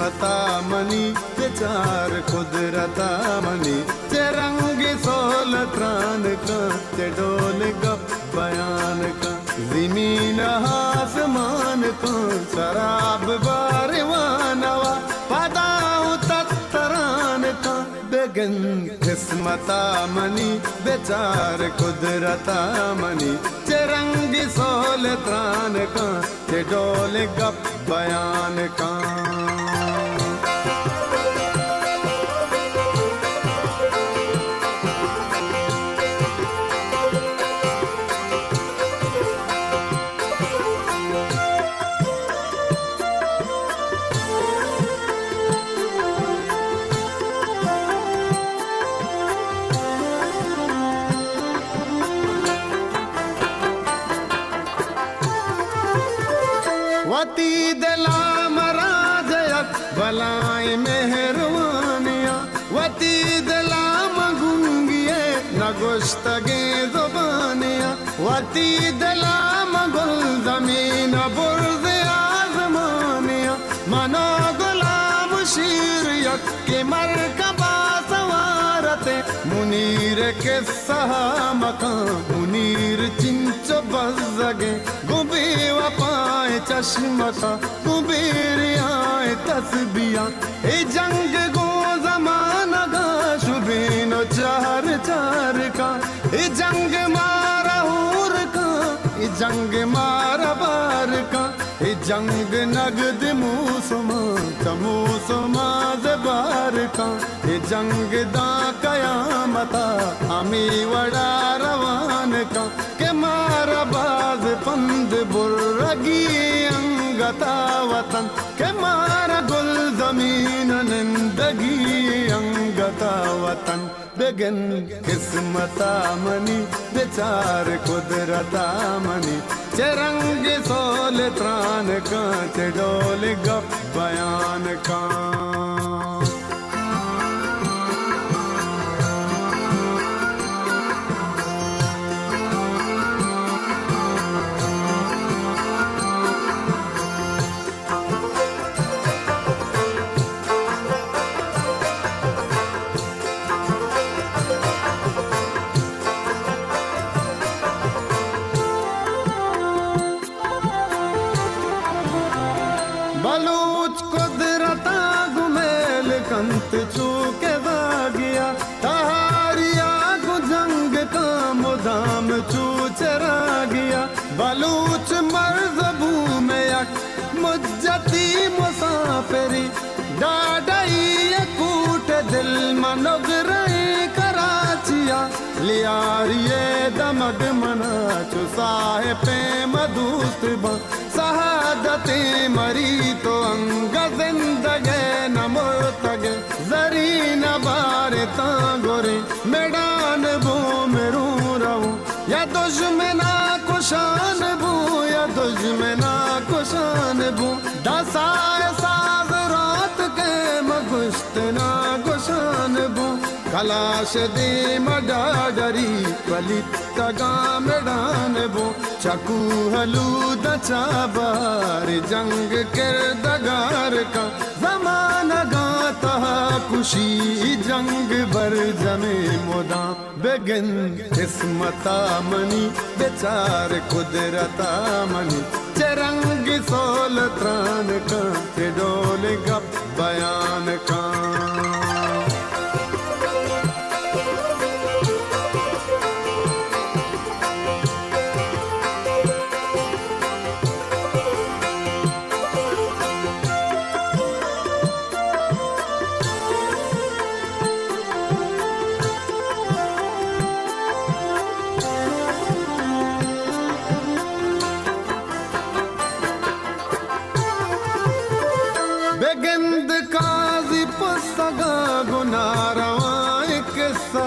किस्मता money ते चार कुदरता money ते रंग सोल त्रान का ते डोल गप बयान का ज़मीन आसमान का शराब बारवानवा पदाऊ ततरान का बेगन किस्मता मनी बेचार कुदरता मनी ते रंग सोल त्रान का ते डोल गप बयान का वती दिला मराजयत भलाई मेहरबानिया वती दिला मगुंगिए नगुश्तगे जुबानिया वती दिला मगुल जमीन बुर्ज आजमानिया मनो गुलाम शीरियत के मरकबा सवारते मुनीर के सहा मकान मुनीर चिंचो बज़गे गुबी वपाए चश्मता कुबेर आए तस्बिया ए जंग गो जमाना गा शुबीनो चार चार का ए जंग मारा हूर का ए जंग मारा बार का ए जंग नगद मूसमा तमूसमा जबार का ए जंग दा कयामता हमी वड़ा रवान का के मारा बाज पंद बुर्रगी अंगता वतन के मारा गुल जमीन निंदगी अंगता वतन बेगन किस्मता मनी बेचार कुदरता मनी चरंग सोल त्रान का चडोल गप बयान का बलूच कुदरता गुमेल कंत चूके दागिया तहारिया को जंग का मुदाम चूचरा गया बलूच मर्ज़बू में यक मुज्जती मुसाफिरी डाडाई कूट दिल मनोग रही कराचिया लियारिये दमग मना चुसाहे पे मदूस्त बा शहादते मरी तो अंग जिंदगे न मुर्तगे जरी न बारे तांगोरे मैदान बो मेरू रहूं या दुश्मना कुशान बो या दुश्मना कुशान बो दसाए साज रात के मगुश्त ना कुशान बो कलाश दे मडाडरी पलित गाम डान बो चकू हलू दचा बार जंग कर दगार का जमाना गाता खुशी जंग बर जमे मोदा बेगन किस्मता मनी बेचार कुदरता मनी चरंग सोल त्रान का डोल गप बयान का बेगंद काजी पुस्तगा गुनारवाए किस्सा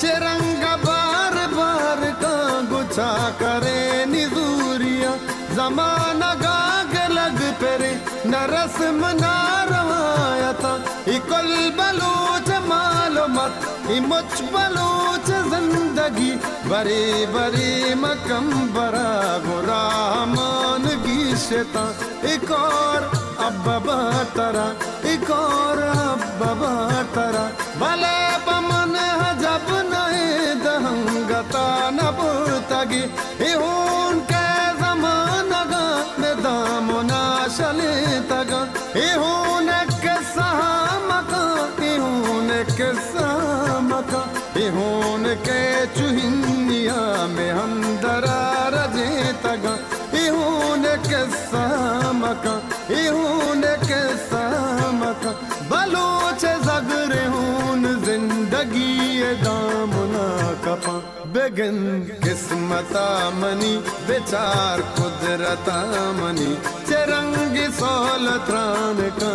चिरंगा बार बार का गुच्छा करे निजूरिया जमाना गाग लग पेरे न रस्म ना रवायता इकुल बलूच मालूमत इमुच बलूच जिंदगी बरे बरे मकम बरा गुरामान की शैतां, एक और अब बतरा, एक और अब बतरा, भले बमन जब नए दहंगता नबुतगी, इहुन के जमानगा में दामुना शले तगा, इहुन के सहामका, इहुन के सहामका, इहुन के चुहिनिया में हमदरा रजे तगा, इहुन के सहामका, इहुन के सहामका, बलोच जगरे हून जिंदगी दामुना कपा, बेगन किस्मता मनी, बेचार कुदरता मनी, चरंगी सोलत रान का,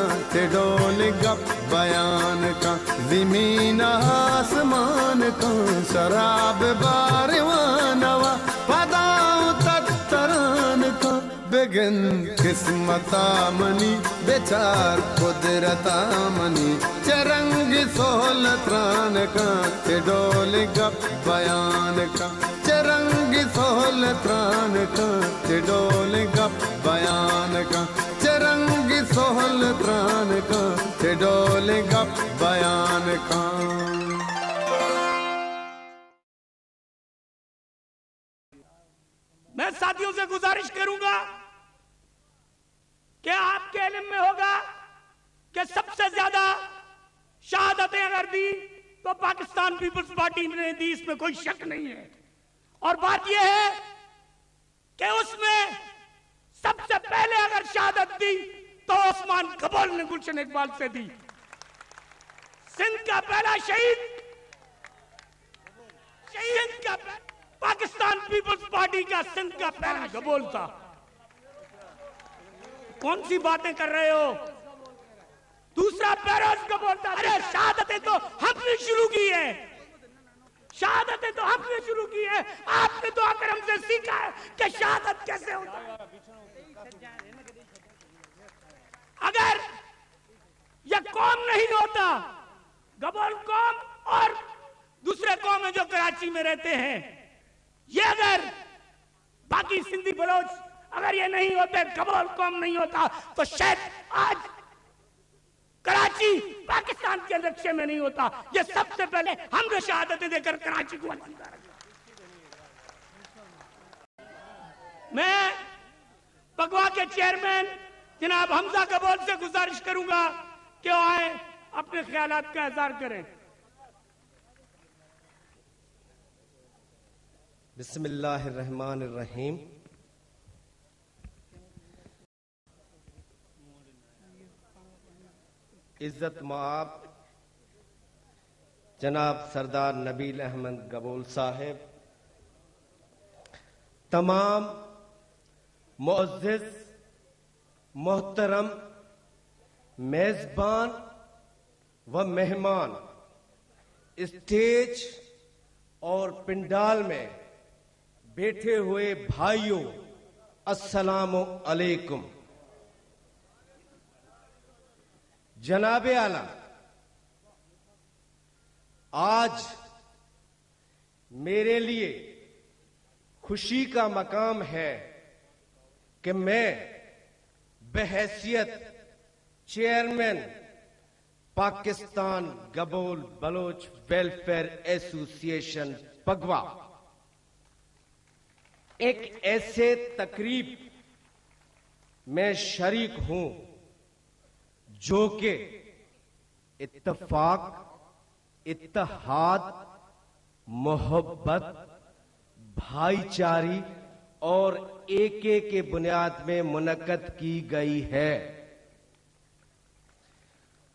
डोल गप बयान का, जमीन आसमान का, शराब बारवानवा, पदाओ तत्तरान का, बेगन किस्मता मनी, बेचार कुदरता मनी, चरंगी सोलत रान का, डोल गप बयान का, चरंगी सोलत रान का, डोल गप बयान का, चरंगी सोलत रान का, डोल गप बयान का। मैं साथियों से गुजारिश करूंगा कि आपके इल्म में होगा कि सबसे ज्यादा शहादतें अगर दी तो पाकिस्तान पीपल्स पार्टी ने दी, इसमें कोई शक नहीं है। और बात यह है कि उसमें सबसे पहले अगर शहादत दी तो उस्मान गबोल ने गुलशन इकबाल से दी। सिंध का पहला शहीद का पाकिस्तान पीपल्स पार्टी का सिंध का पहला गबोल था। कौन सी बातें कर रहे हो? दूसरा पैरोज गबोल था। अरे शहादतें तो हमने शुरू की है, शहादतें तो हमने शुरू की है। आपने तो आकर हमसे सीखा है कि शहादत कैसे होता है। अगर यह कौम नहीं होता, गबोल कौम और दूसरे कौम है जो कराची में रहते हैं, ये अगर बाकी सिंधी बलोच अगर ये नहीं होते, गबोल कौम नहीं होता, तो शायद आज कराची पाकिस्तान के नक्शे में नहीं होता। ये सबसे पहले हमने शहादतें देकर कराची को अलविदा रखा। मैं पगवा के चेयरमैन जनाब हमजा गबोल से गुजारिश करूंगा कि वो आए, अपने ख्यालात का इज़हार करें। बिस्मिल्लाहिर्रहमानिर्रहीम। इज्जत माब जनाब सरदार नबील अहमद गबोल साहिब, तमाम मुअज़्ज़िज़ मोहतरम मेज़बान व मेहमान, स्टेज और पिंडाल में बैठे हुए भाइयों, अस्सलामु अलैकुम। जनाबे आला, आज मेरे लिए खुशी का मकाम है कि मैं बहैसियत chairman Pakistan Gabol Baloch welfare association पगवा एक ऐसे तकरीब में शरीक हूं जो कि इत्तफाक, इत्तेहाद, मोहब्बत, भाईचारी और एके के बुनियाद में मुनक्कद की गई है।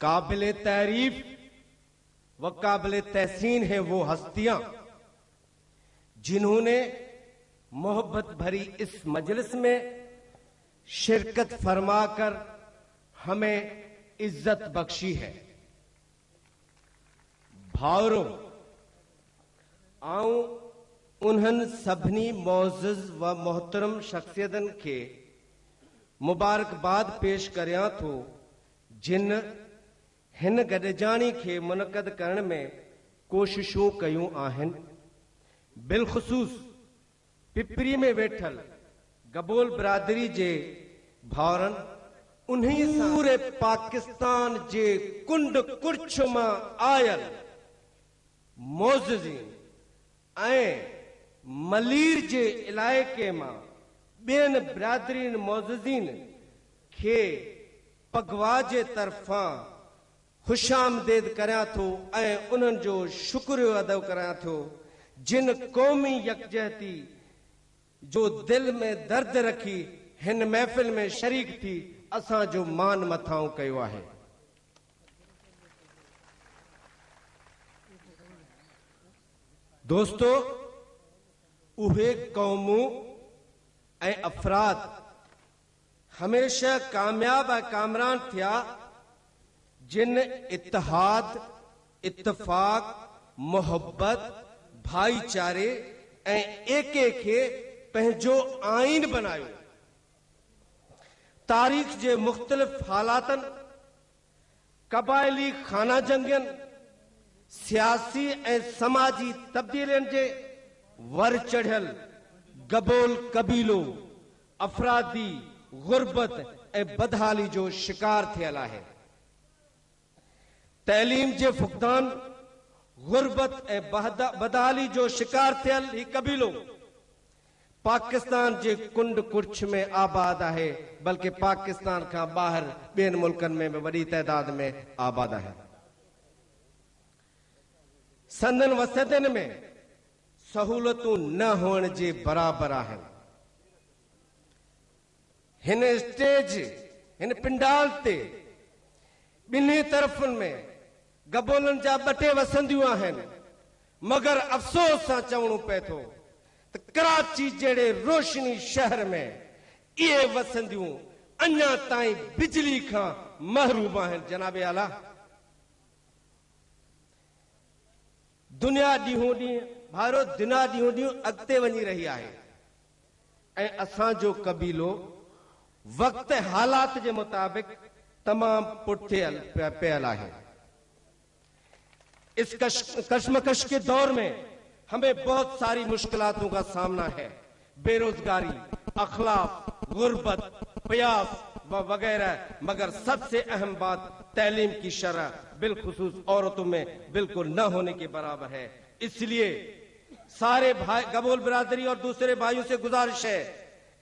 काबिल तारीफ व काबिल तहसीन है वो हस्तियां जिन्होंने मोहब्बत भरी इस मजलिस में शिरकत फरमाकर हमें इज्जत बख्शी है। भावरों, आऊं उन्हनि सभिनी मोअज़्ज़िज़ व मोहतरम शख्सियतन के मुबारकबाद पेश करियां थो जिन हिन गॾजाणी के मुनक़द करण में कोशिशूं कयूं आहिनि। बिलख़ुसूस पिपरी में वेठल गबोल बिरादरी जे भावरन उन्हीं पूरे पाकिस्तान जे कुंड कुर्छ मां आयल मोज़ज़ीन ऐं मलीर जे इलाइक़े मां ॿियनि बिरादरीन मोज़ज़ीन खे पगवा जे तरफ़ां खुशामदेद करियां थो ऐं उन्हनि जो शुक्रियो अदा करियां थो जिन क़ौमी यकजहती जो दिल में दर्द रखी हिन महफ़िल में शरीक थी असांजो मान मथां कयो आहे। दोस्तो, उहे क़ौमूं ऐं अफ़राद हमेशा कामयाब ऐं कामरान थिया जिन इत्तेहाद, इत्तफ़ाक़, मोहब्बत, भाईचारे ऐं एके खे पंहिंजो आइन बनायो। तारीख़ जे मुख़्तलिफ़ हालातनि, क़बाइली खाना जंगियुनि, सियासी ऐं समाजी तब्दीलियुनि जे वर चढ़ियल गबोल कबीलो अफ़रादी गुर्बत ऐं बदहाली जो शिकार थियल आहे। तैलीम जे फुक़दान, गुर्बत ऐं बदहाली जो शिकार थियल ही कबीलो पाकिस्तान जे कुंड कुर्छ में आबाद आहे, बल्कि पाकिस्तान खां ॿाहिरि ॿियनि मुल्कनि में वॾी तइदाद में आबाद आहे। संदन वसदनि में सहूलतूं न हुअण जे बराबरि आहिनि। हिन स्टेज, हिन पिंडाल ते ॿिन्ही तरफ़ुनि में गबोलनि जा ॿ टे वसंदियूं आहिनि, मगर अफ़सोस सां चवणो पए थो त कराची जहिड़े रोशनी शहर में इहे वसंदियूं अञा ताईं बिजली खां महरूम आहिनि। जनाबे आला, दुनिया ॾींहों ॾींहुं भारो दुनिया ॾींहों ॾींहुं अॻिते वञी रही आहे ऐं असांजो कबीलो वक़्त हालात के मुताबिक तमाम पुठियल पियल है। इस कश्मकश के दौर में हमें बहुत सारी मुश्किलातों का सामना है। बेरोजगारी, अखलाक, गुर्बत, प्यास वगैरह, मगर सबसे अहम बात तालीम की शरह बिलखुसूस औरतों में बिल्कुल न होने के बराबर है। इसलिए सारे भाई गबोल बिरादरी और दूसरे भाइयों से गुजारिश है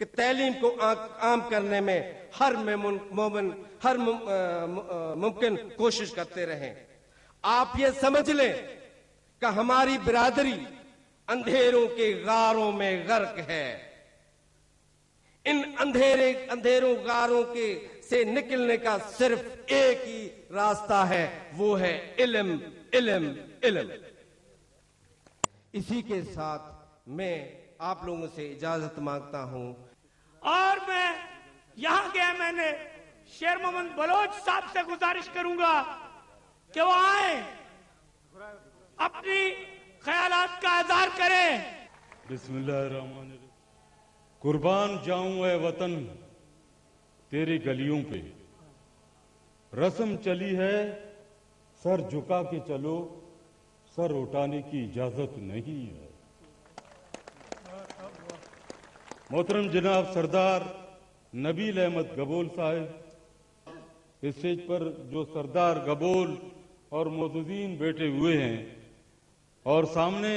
कि तालीम को आम करने में हर मुमकिन कोशिश करते रहें। आप ये समझ लें कि हमारी बिरादरी अंधेरों के गारों में गर्क है। इन अंधेरों गारों के से निकलने का सिर्फ एक ही रास्ता है, वो है इल्म, इल्म, इल्म। इसी के साथ मैं आप लोगों से इजाजत मांगता हूं। और मैं यहां गया, मैंने शेर मोहम्मद बलोच साहब से गुजारिश करूंगा कि वो आए, अपनी ख्यालात का इज़हार करें। बिस्मिल्लाहिर्रहमानिर्रहीम। कुर्बान जाऊं ऐ वतन तेरी गलियों पे, रस्म चली है सर झुका के चलो, सर उठाने की इजाजत नहीं है। मोहतरम जनाब सरदार नबील अहमद गबोल साहब, स्टेज पर जो सरदार गबोल और मोज़ज़ीन बैठे हुए हैं और सामने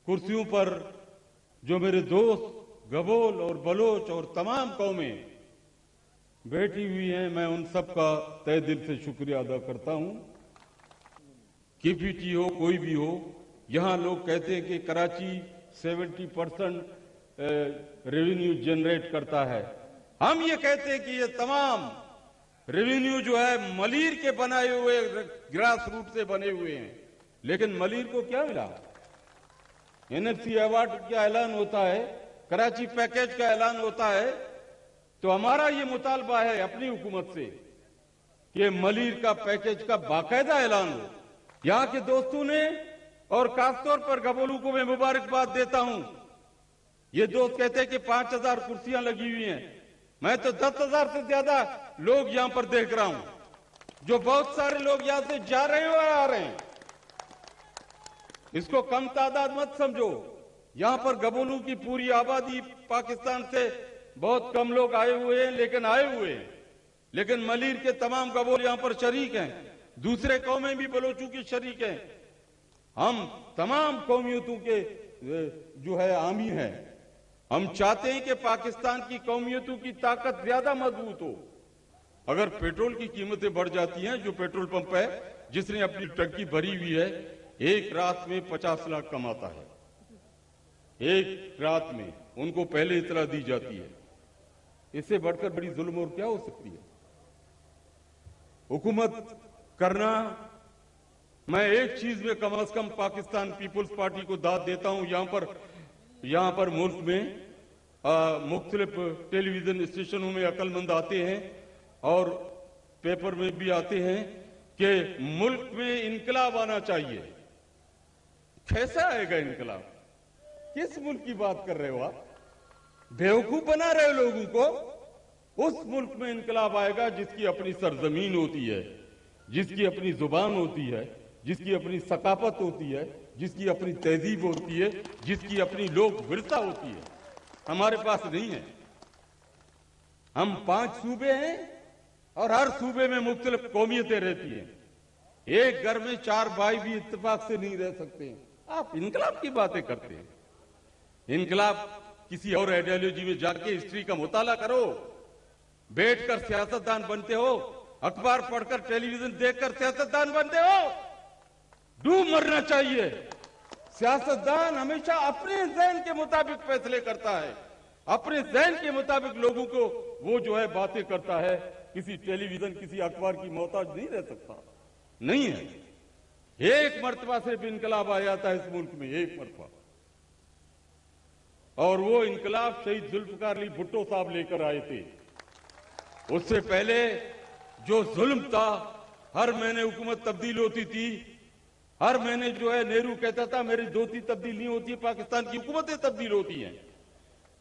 कुर्सियों पर जो मेरे दोस्त गबोल और बलोच और तमाम कौमें बैठी हुई हैं, मैं उन सब का तहे दिल से शुक्रिया अदा करता हूं। केपीटी हो, कोई भी हो, यहां लोग कहते हैं कि कराची 70% रेवेन्यू जनरेट करता है। हम ये कहते हैं कि ये तमाम रेवेन्यू जो है मलीर के बनाए हुए ग्रास रूट से बने हुए हैं। लेकिन मलीर को क्या मिला? एनएफसी अवार्ड का ऐलान होता है, कराची पैकेज का ऐलान होता है, तो हमारा ये मुतालबा है अपनी हुकूमत से कि मलीर का पैकेज का बाकायदा ऐलान हो। यहां के दोस्तों ने और खासतौर पर गबोलू को मैं मुबारकबाद देता हूं। ये दोस्त कहते हैं कि 5000 कुर्सियां लगी हुई हैं, मैं तो 10,000 से ज्यादा लोग यहां पर देख रहा हूं, जो बहुत सारे लोग यहां से जा रहे हैं और आ रहे हैं। इसको कम तादाद मत समझो। यहां पर गबोलू की पूरी आबादी पाकिस्तान से बहुत कम लोग आए हुए हैं, लेकिन आए हुए हैं। लेकिन मलीर के तमाम गबोल यहां पर शरीक हैं, दूसरे कौमें भी बलोचों की शरीक हैं। हम तमाम कौमियतों के जो है आमी हैं। हम चाहते हैं कि पाकिस्तान की कौमियतों की ताकत ज्यादा मजबूत हो। अगर पेट्रोल की कीमतें बढ़ जाती हैं, जो पेट्रोल पंप है जिसने अपनी टंकी भरी हुई है, एक रात में 50 लाख कमाता है, एक रात में उनको पहले इतला दी जाती है। इससे बढ़कर बड़ी जुल्म और क्या हो सकती है? हुकूमत करना, मैं एक चीज में कम से कम पाकिस्तान पीपुल्स पार्टी को दाद देता हूं। यहां पर मुल्क में मुख्तलिफ टेलीविजन स्टेशनों में अक्लमंद आते हैं और पेपर में भी आते हैं कि मुल्क में इनकलाब आना चाहिए। कैसा आएगा इनकलाब? किस मुल्क की बात कर रहे हो आप? बेवकूफ बना रहे हो लोगों को। उस मुल्क में इनकलाब आएगा जिसकी अपनी सरजमीन होती है, जिसकी अपनी जुबान होती है, जिसकी अपनी सकाफत होती है, जिसकी अपनी तहजीब होती है, जिसकी अपनी लोक विरसा होती है। हमारे पास नहीं है। हम 5 सूबे हैं और हर सूबे में मुख्तलिफ कौमियतें रहती हैं। एक घर में 4 भाई भी इत्तेफाक से नहीं रह सकते। आप इनकलाब की बातें करते हैं। इनकलाब किसी और आइडियोलॉजी में जाके हिस्ट्री का मुताला करो। बैठकर सियासतदान बनते हो, अखबार पढ़कर टेलीविजन देखकर सियासतदान बनते हो। डूब मरना चाहिए। सियासतदान हमेशा अपने ज़हन के मुताबिक फैसले करता है, अपने ज़हन के मुताबिक लोगों को वो जो है बातें करता है। किसी टेलीविजन, किसी अखबार की मोहताज नहीं रह सकता, नहीं है। एक मर्तबा सिर्फ इनकलाब आ जाता है इस मुल्क में, एक मर्तबा, और वो इनकलाब शहीद जुल्फकार अली भुट्टो साहब लेकर आए थे। उससे पहले जो जुल्म था, हर महीने हुकूमत तब्दील होती थी, हर महीने जो है नेहरू कहता था मेरी धोती तब्दील नहीं होती, पाकिस्तान की हुकूमतें तब्दील होती हैं।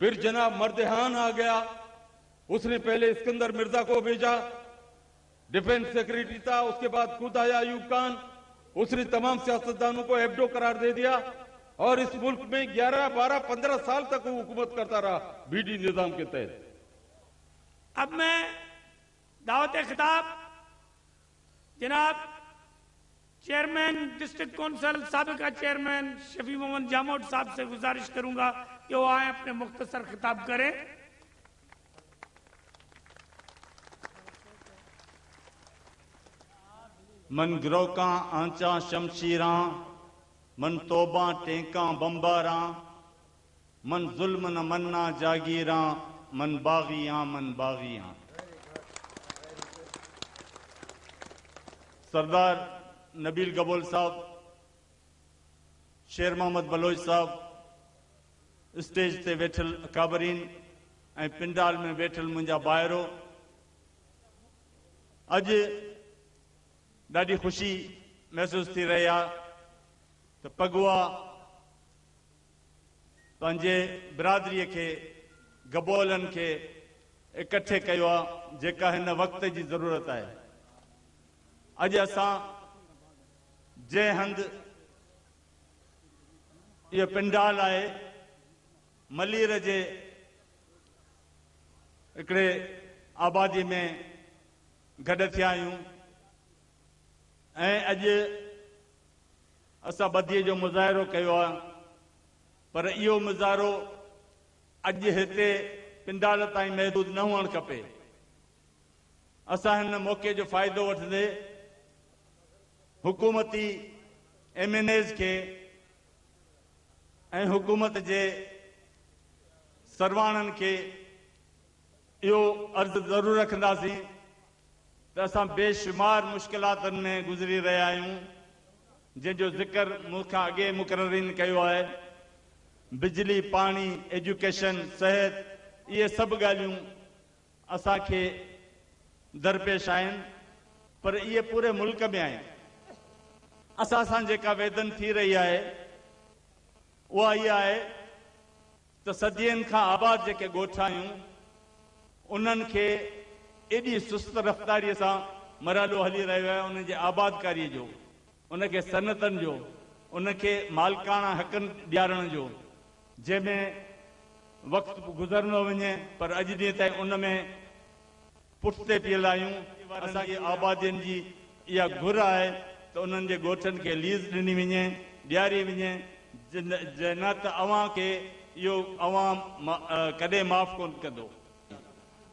फिर जनाब मर्देहान आ गया, उसने पहले इस्कंदर मिर्जा को भेजा, डिफेंस सेक्रेटरी था। उसके बाद खुद आया अयूब खान, उसने तमाम सियासतदानों को एबडो करार दे दिया और इस मुल्क में 11, 12, 15 साल तक वो हुकूमत करता रहा बीडी निजाम के तहत। अब मैं दावत खिताब जनाब चेयरमैन डिस्ट्रिक्ट काउंसिल साबिका चेयरमैन शफी मोहम्मद जामोद साहब से गुजारिश करूंगा कि वो आए अपने मुख्तसर खिताब करें। मन ग्रोका आंचा शमशीरा, मन तोबा टेका बम्बारा, मन जुल्म न मन्ना जागीरा, मन बागियां मन बागियां। सरदार नबील गबोल साहब, शेर मोहम्मद बलोच साहब, स्टेज ते वेठल अकाबरीन ऐं पिंडाल में वेठल मुंहिंजा ॿाहिरो, अॼु ॾाढी ख़ुशी महसूस थी रही आहे त पगवा पंहिंजे बिरादरीअ खे, गबोलनि खे इकट्ठे कयो आहे, जेका हिन वक़्त जी ज़रूरत आहे। अॼु असां जंहिं हंधि इहो पिंडाल आहे, मलीर जे हिकिड़े आबादी में गॾु थिया आहियूं ऐं अॼु असां ॿधीअ जो मुज़ाहिरो कयो आहे। पर इहो मुज़ाहिरो अॼु हिते पिंडाल ताईं महदूद न हुअणु खपे। असां हिन मौक़े जो फ़ाइदो वठंदे हुकूमती MNAs खे ऐं हुकूमत जे सरवाणनि खे इहो अर्ज़ु ज़रूरु रखंदासीं त असां बेशुमार मुश्किलातुनि में गुज़री रहिया आहियूं, जंहिंजो ज़िक्र मूंखां अॻे मुक़ररीन कयो आहे। बिजली, पाणी, एजुकेशन, सिहत, इहे सभु ॻाल्हियूं असांखे दरपेश आहिनि, पर इहे पूरे मुल्क में आहिनि। असां सां जेका वेदन थी रही आहे उहा इहा आहे त सदियनि खां आबाद जेके ॻोठ आहियूं उन्हनि खे एॾी सुस्त रफ़्तारीअ सां मरहलो हली रहियो आहे उन जे आबादकारीअ जो, उनखे सनतनि जो, उनखे मालिकाना हक़नि ॾियारण जो, जंहिंमें वक़्तु गुज़रंदो वञे पर अॼु ॾींहं ताईं उन में पुठिते पियल आहियूं। असांजी आबादियुनि जी इहा घुर आहे त उन्हनि जे ॻोठनि खे लीज़ ॾिनी वञे, ॾियारी वञे, न त अवां खे इहो अवाम कॾहिं माफ़ कोन कंदो।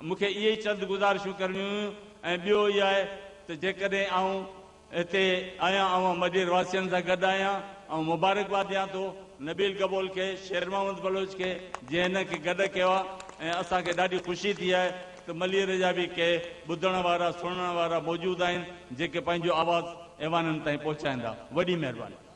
मूंखे इहे ई चंद गुज़ारिशूं करणियूं हुयूं। ऐं ॿियो इहा आहे त जेकॾहिं आऊं हिते आहियां, अवां मदीर वासियुनि सां गॾु आहियां ऐं मुबारकबाद ॾियां थो नबील कबूल खे, शेर मोहम्मद बलोच खे, जंहिं हिन खे गॾु कयो आहे। ऐं असांखे ॾाढी ख़ुशी थी आहे त मलीर जा बि के ॿुधण वारा सुणण वारा मौजूदु आहिनि जेके पंहिंजो आवाज़ु ऐवाननि ताईं पहुचाईंदा। वॾी महिरबानी।